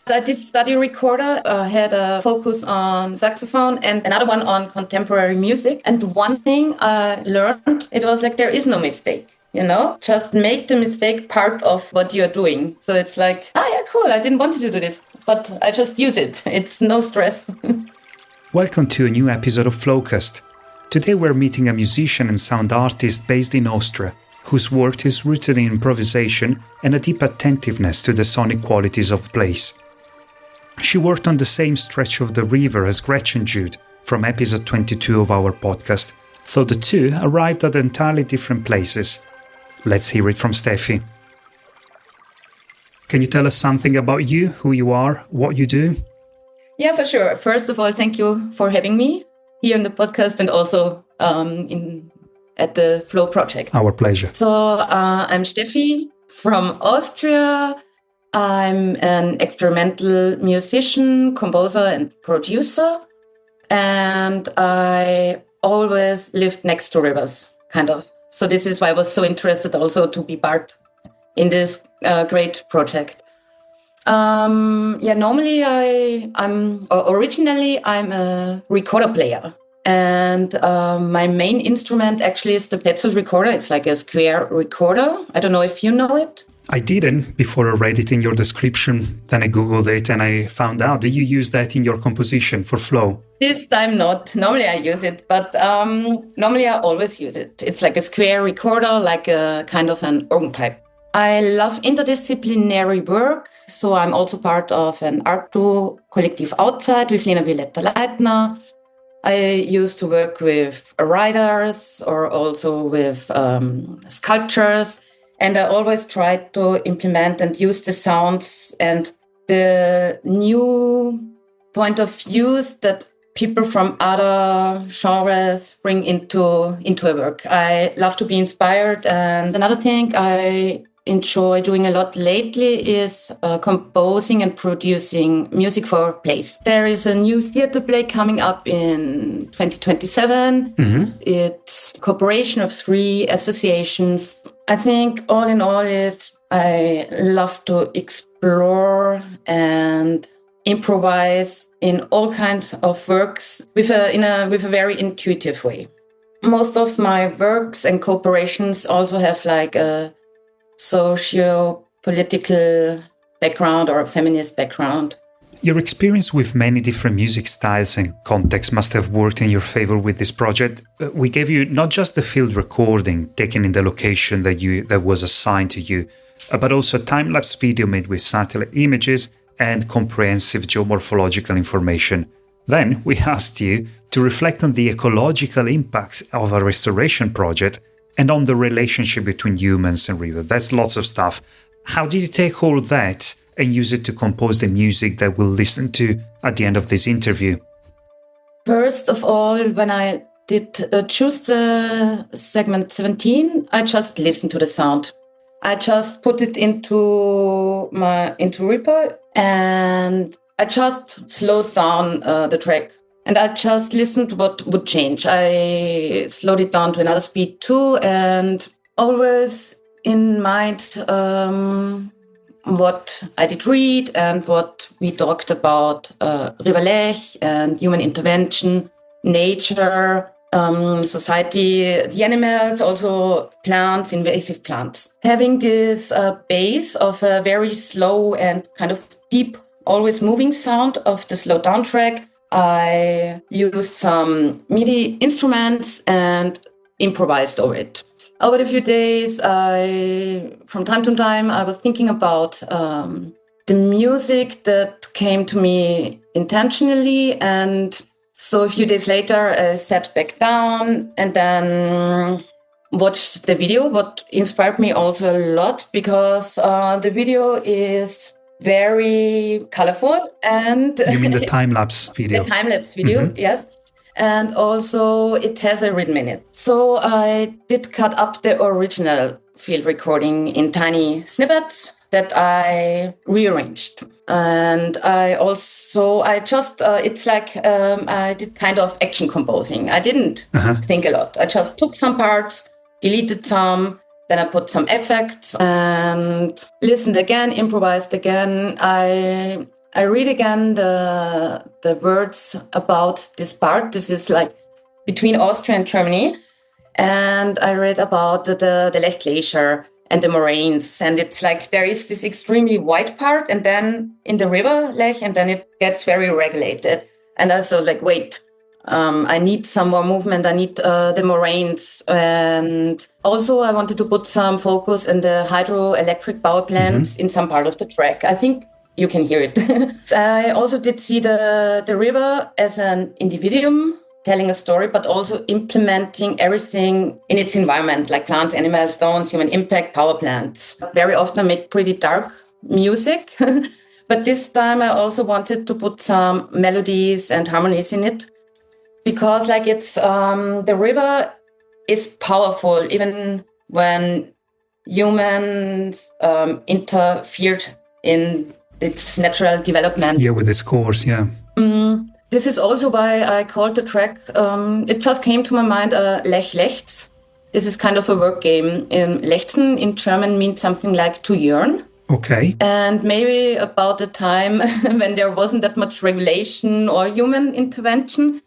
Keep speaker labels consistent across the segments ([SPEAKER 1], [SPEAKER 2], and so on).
[SPEAKER 1] I did study recorder, had a focus on saxophone and another one on contemporary music. And one thing I learned, it was like, there is no mistake. Just make the mistake part of what you're doing. So it's like, yeah, cool. I didn't want to do this, but I just use it. It's no stress.
[SPEAKER 2] Welcome to a new episode of Flowcast. Today we're meeting a musician and sound artist based in Austria, whose work is rooted in improvisation and a deep attentiveness to the sonic qualities of place. She worked on the same stretch of the river as Gretchen Jude from episode 22 of our podcast, though the two arrived at entirely different places. Let's hear it from Steffi. Can you tell us something about you, who you are, what you do?
[SPEAKER 1] Yeah, for sure. First of all, thank you for having me here in the podcast and also at the Flow project.
[SPEAKER 2] Our pleasure.
[SPEAKER 1] So I'm Steffi from Austria. I'm an experimental musician, composer, and producer. And I always lived next to rivers, kind of. So this is why I was so interested also to be part in this great project. Normally originally I'm a recorder player. And my main instrument actually is the Pitzling recorder. It's like a square recorder. I don't know if you know it.
[SPEAKER 2] I didn't before I read it in your description. Then I Googled it and I found out that you use that in your composition for flow.
[SPEAKER 1] This time not. Normally I use it, but normally I always use it. It's like a square recorder, like a kind of an organ pipe. I love interdisciplinary work. So I'm also part of an art duo collective outside with Lena Violetta-Leitner. I used to work with writers or also with sculptures. And I always tried to implement and use the sounds and the new point of views that people from other genres bring into a work. I love to be inspired. And another thing I enjoy doing a lot lately is composing and producing music for plays. There is a new theater play coming up in 2027. Mm-hmm. It's a cooperation of 3 associations. I think all in all, I love to explore and improvise in all kinds of works with a very intuitive way. Most of my works and cooperations also have like a socio-political background or a feminist background.
[SPEAKER 2] Your experience with many different music styles and contexts must have worked in your favor with this project. We gave you not just the field recording taken in the location that was assigned to you, but also a time-lapse video made with satellite images and comprehensive geomorphological information. Then we asked you to reflect on the ecological impact of a restoration project and on the relationship between humans and river. That's lots of stuff. How did you take all that and use it to compose the music that we'll listen to at the end of this interview?
[SPEAKER 1] First of all, when I did choose the segment 17, I just listened to the sound. I just put it into Reaper and I just slowed down the track. And I just listened to what would change. I slowed it down to another speed too, and always in mind what I did read and what we talked about River Lech and human intervention, nature, society, the animals, also plants, invasive plants. Having this base of a very slow and kind of deep, always moving sound of the slow down track, I used some MIDI instruments and improvised over it. Over the few days, from time to time, I was thinking about the music that came to me intentionally. And so a few days later, I sat back down and then watched the video, what inspired me also a lot because the video is very colorful and...
[SPEAKER 2] You mean the time-lapse video?
[SPEAKER 1] The time-lapse video, mm-hmm. Yes. And also it has a rhythm in it. So I did cut up the original field recording in tiny snippets that I rearranged. And it's like I did kind of action composing. I didn't think a lot. I just took some parts, deleted some, then I put some effects and listened again, improvised again. I I read again the words about this part. This is like between Austria and Germany. And I read about the Lech glacier and the moraines. And it's like there is this extremely wide part, and then in the river Lech, and then it gets very regulated. And I thought, like, wait, I need some more movement. I need the moraines. And also I wanted to put some focus in the hydroelectric power plants in some part of the track. I think you can hear it. I also did see the river as an individuum telling a story, but also implementing everything in its environment, like plants, animals, stones, human impact, power plants. Very often I make pretty dark music, but this time I also wanted to put some melodies and harmonies in it, because like it's the river is powerful even when humans interfered in its natural development.
[SPEAKER 2] Yeah, with its course, yeah.
[SPEAKER 1] This is also why I called the track, it just came to my mind, lechlechtz. This is kind of a word game. Lechzen in German means something like to yearn.
[SPEAKER 2] Okay.
[SPEAKER 1] And maybe about the time when there wasn't that much regulation or human intervention,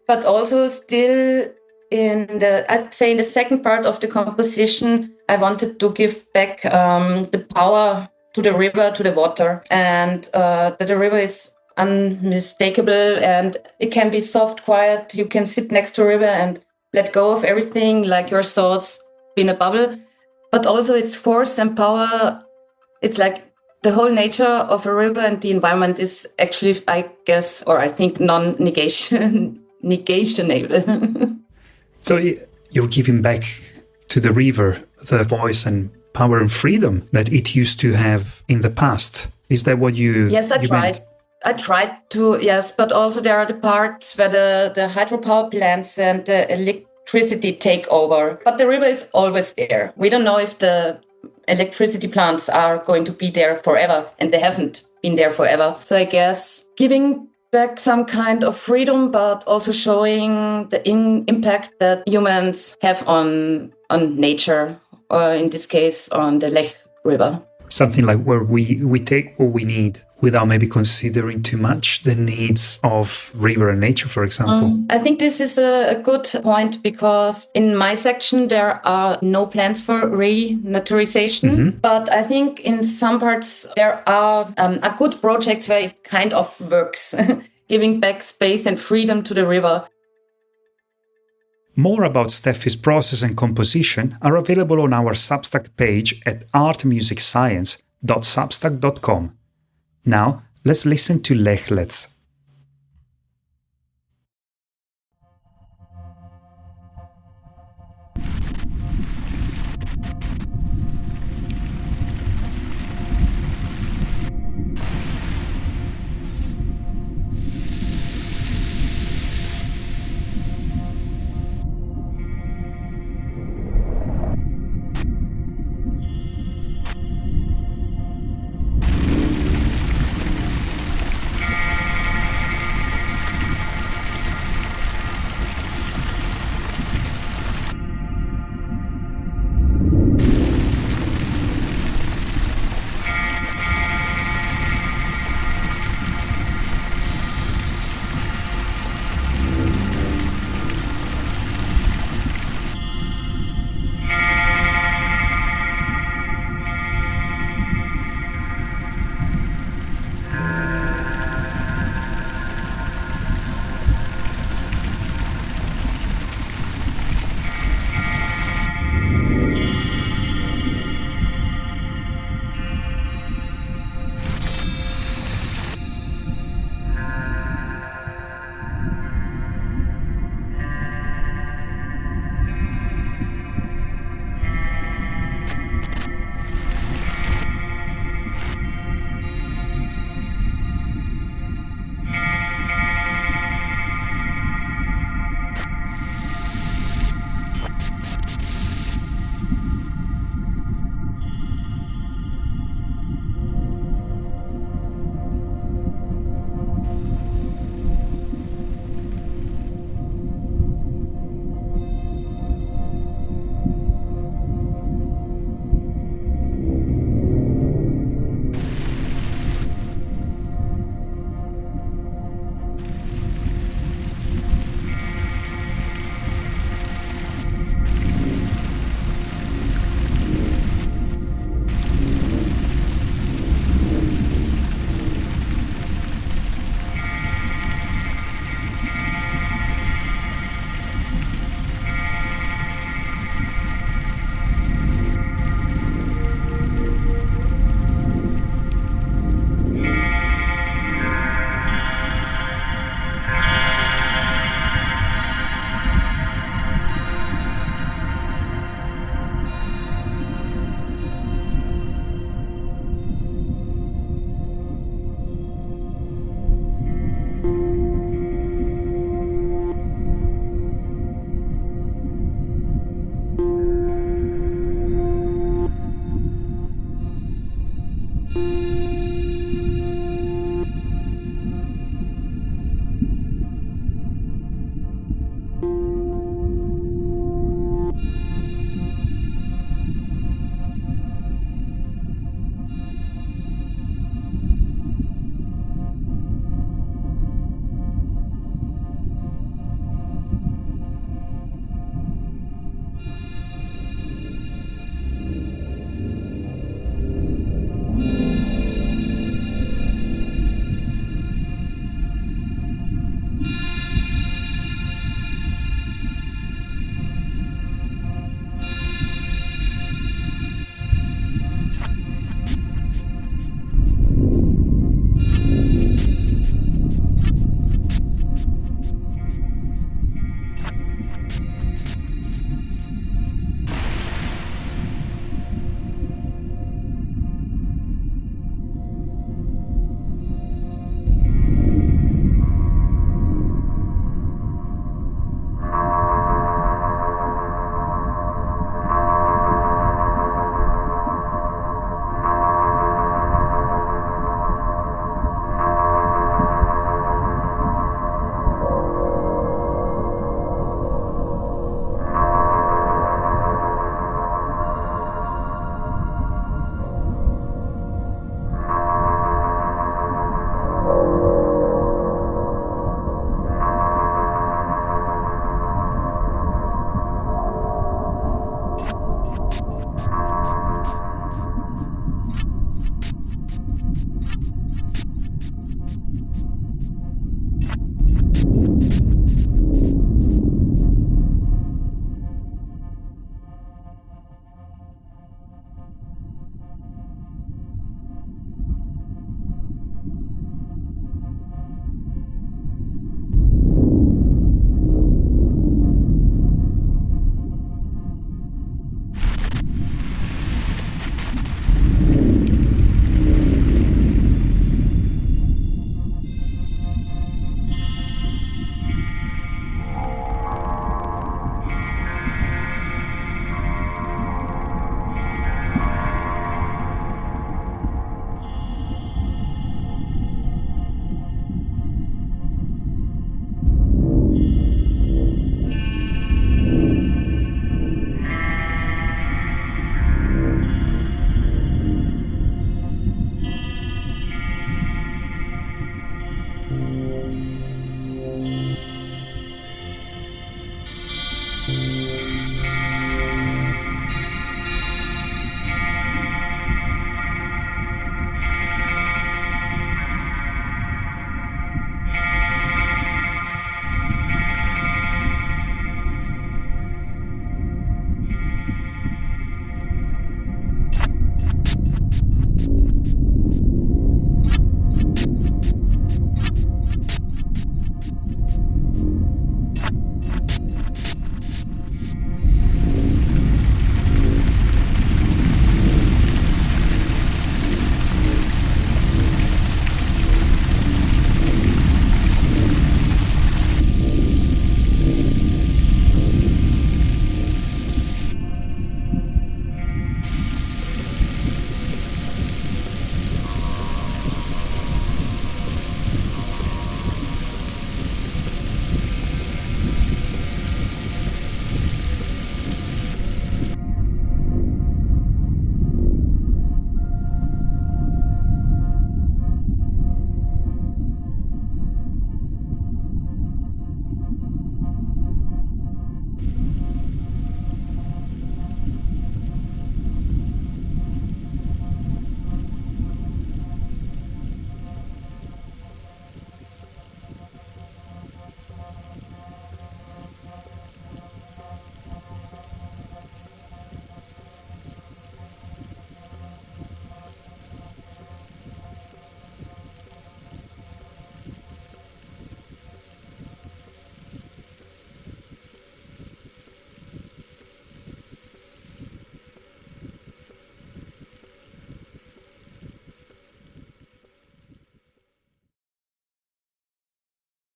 [SPEAKER 1] but also still I'd say in the second part of the composition, I wanted to give back the power to the river, to the water, and that the river is unmistakable and it can be soft, quiet. You can sit next to a river and let go of everything, like your thoughts in a bubble. But also its force and power, it's like the whole nature of a river and the environment is actually, I guess, or I think negationable.
[SPEAKER 2] So you're giving back to the river the voice and power and freedom that it used to have in the past. Is that what you
[SPEAKER 1] Yes, I tried.
[SPEAKER 2] meant?
[SPEAKER 1] I tried to, yes, but also there are the parts where the hydropower plants and the electricity take over. But the river is always there. We don't know if the electricity plants are going to be there forever, and they haven't been there forever. So I guess giving back some kind of freedom, but also showing the impact that humans have on nature, or in this case, on the Lech River.
[SPEAKER 2] Something like where we take what we need without maybe considering too much the needs of river and nature, for example.
[SPEAKER 1] I think this is a good point, because in my section there are no plans for renaturization, but I think in some parts there are good projects where it kind of works, giving back space and freedom to the river.
[SPEAKER 2] More about Steffi's process and composition are available on our Substack page at artmusicscience.substack.com. Now, let's listen to lechlechtz.